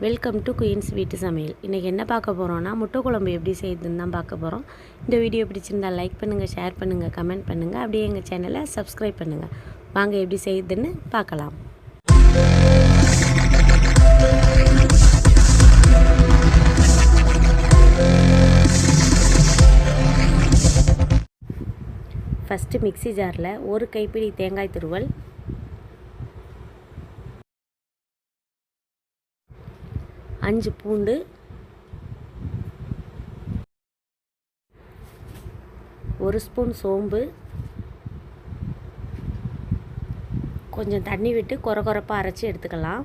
Welcome to queens வீட்டு சமையல். இன்றைக்கி என்ன பார்க்க போகிறோன்னா, முட்டை குழம்பு எப்படி செய்யுதுன்னு தான் பார்க்க போகிறோம். இந்த வீடியோ பிடிச்சிருந்தால் லைக் பண்ணுங்கள், ஷேர் பண்ணுங்கள், கமெண்ட் பண்ணுங்கள். அப்படியே எங்கள் சேனலை சப்ஸ்கிரைப் பண்ணுங்கள். வாங்க எப்படி செய்யுதுன்னு பார்க்கலாம். ஃபஸ்ட்டு மிக்ஸி ஜாரில் ஒரு கைப்பிடி தேங்காய் துருவல், 5 பூண்டு, 1 ஸ்பூன் சோம்பு, கொஞ்சம் தண்ணி விட்டு கொரகொரப்பாக அரைச்சி எடுத்துக்கலாம்.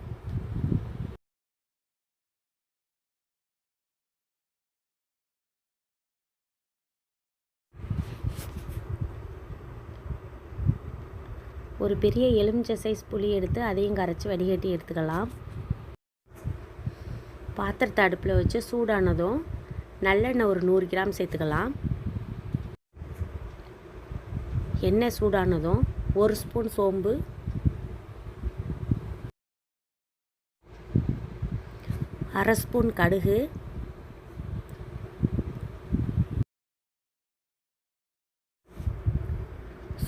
ஒரு பெரிய எலுமிச்சை சைஸ் புளி எடுத்து அதையும் கரைச்சி வடிகட்டி எடுத்துக்கலாம். பாத்திரத்தை அடுப்பில் வச்சு சூடானதும் நல்லெண்ணெய் ஒரு 100 கிராம் சேர்த்துக்கலாம். எண்ணெய் சூடானதும் 1 ஸ்பூன் சோம்பு, 1/2 ஸ்பூன் கடுகு,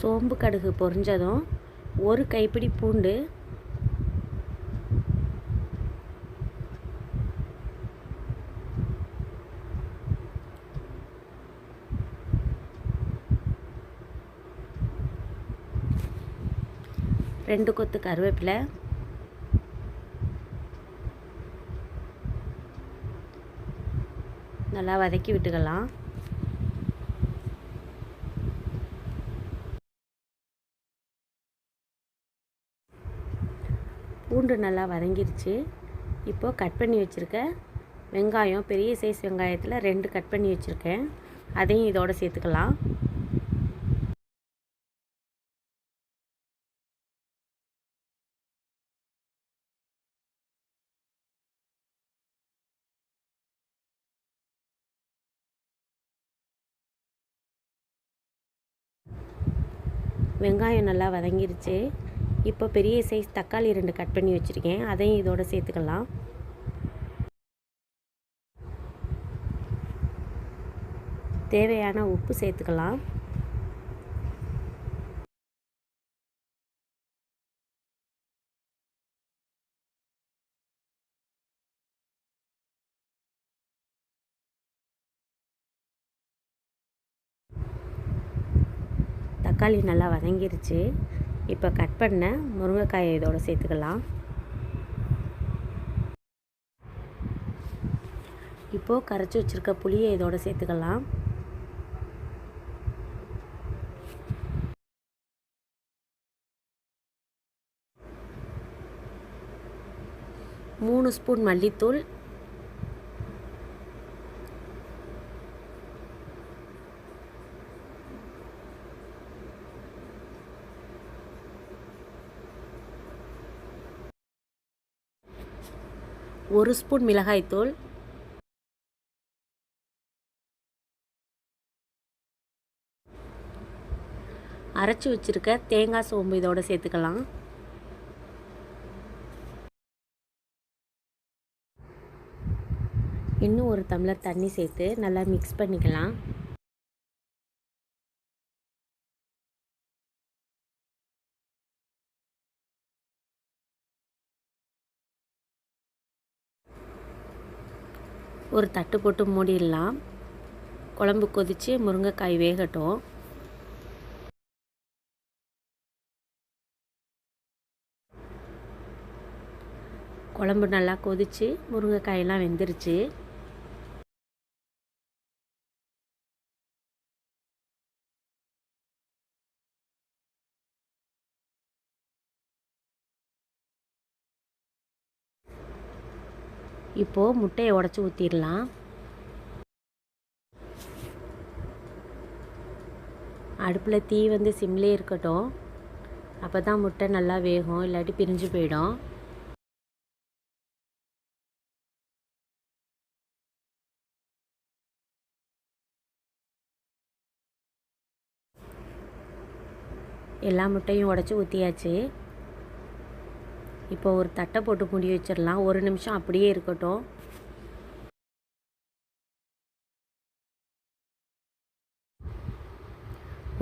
சோம்பு கடுகு பொரிஞ்சதும் 1 கைப்பிடி பூண்டு, 2 கொத்து கருவேப்பிலை, நல்லா வதக்கி விட்டுக்கலாம். பூண்டு நல்லா வதங்கிருச்சு. இப்போது கட் பண்ணி வச்சுருக்க வெங்காயம், பெரிய சைஸ் வெங்காயத்தில் 2 கட் பண்ணி வச்சுருக்கேன், அதையும் இதோடு சேர்த்துக்கலாம். வெங்காயம் நல்லா வதங்கிருச்சு. இப்போ பெரிய சைஸ் தக்காளி 2 கட் பண்ணி வச்சுருக்கேன், அதையும் இதோடு சேர்த்துக்கலாம். தேவையான உப்பு சேர்த்துக்கலாம். தக்காளி நல்லா வதங்கிருச்சு. இப்போ கட் பண்ண முருங்கைக்காயை இதோடு சேர்த்துக்கலாம். இப்போது கரைச்சி வச்சுருக்க புளியை இதோடு சேர்த்துக்கலாம். மூணு ஸ்பூன் மல்லித்தூள், 1 ஸ்பூன் மிளகாய்த்தூள், அரைச்சி வச்சுருக்க தேங்காய் சோம்பு இதோடு சேர்த்துக்கலாம். இன்னும் ஒரு டம்ளர் தண்ணி சேர்த்து நல்லா மிக்ஸ் பண்ணிக்கலாம். ஒரு தட்டு போட்டு மூடிடலாம். குழம்பு கொதித்து முருங்கைக்காய் வேகட்டும். குழம்பு நல்லா கொதித்து முருங்கைக்காயெல்லாம் வெந்துருச்சு. இப்போது முட்டையை உடச்சி ஊற்றிடலாம். அடுப்பில் தீ வந்து சிம்லே இருக்கட்டும், அப்போ தான் முட்டை நல்லா வேகும், இல்லாட்டி பிரிஞ்சு போயிடும். எல்லா முட்டையும் உடச்சி ஊற்றியாச்சு. இப்போ ஒரு தட்டை போட்டு மூடி வச்சிடலாம். 1 நிமிஷம் அப்படியே இருக்கட்டும்.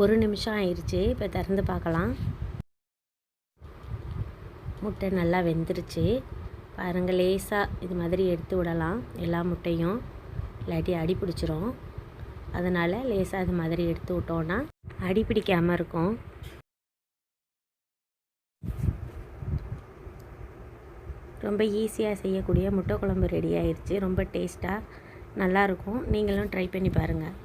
ஒரு நிமிஷம் ஆயிடுச்சு. இப்போ திறந்து பார்க்கலாம். முட்டை நல்லா வெந்துருச்சு பாருங்கள். லேசாக இது மாதிரி எடுத்து விடலாம் எல்லா முட்டையும், இல்லாட்டி அடி பிடிச்சிரும். அதனால் லேசாக இது மாதிரி எடுத்து விட்டோன்னா அடி பிடிக்காமல் இருக்கும். ரொம்ப ஈஸியாக செய்யக்கூடிய முட்டை குழம்பு ரெடி ஆயிடுச்சு. ரொம்ப டேஸ்ட்டாக நல்லாயிருக்கும். நீங்களும் ட்ரை பண்ணி பாருங்கள்.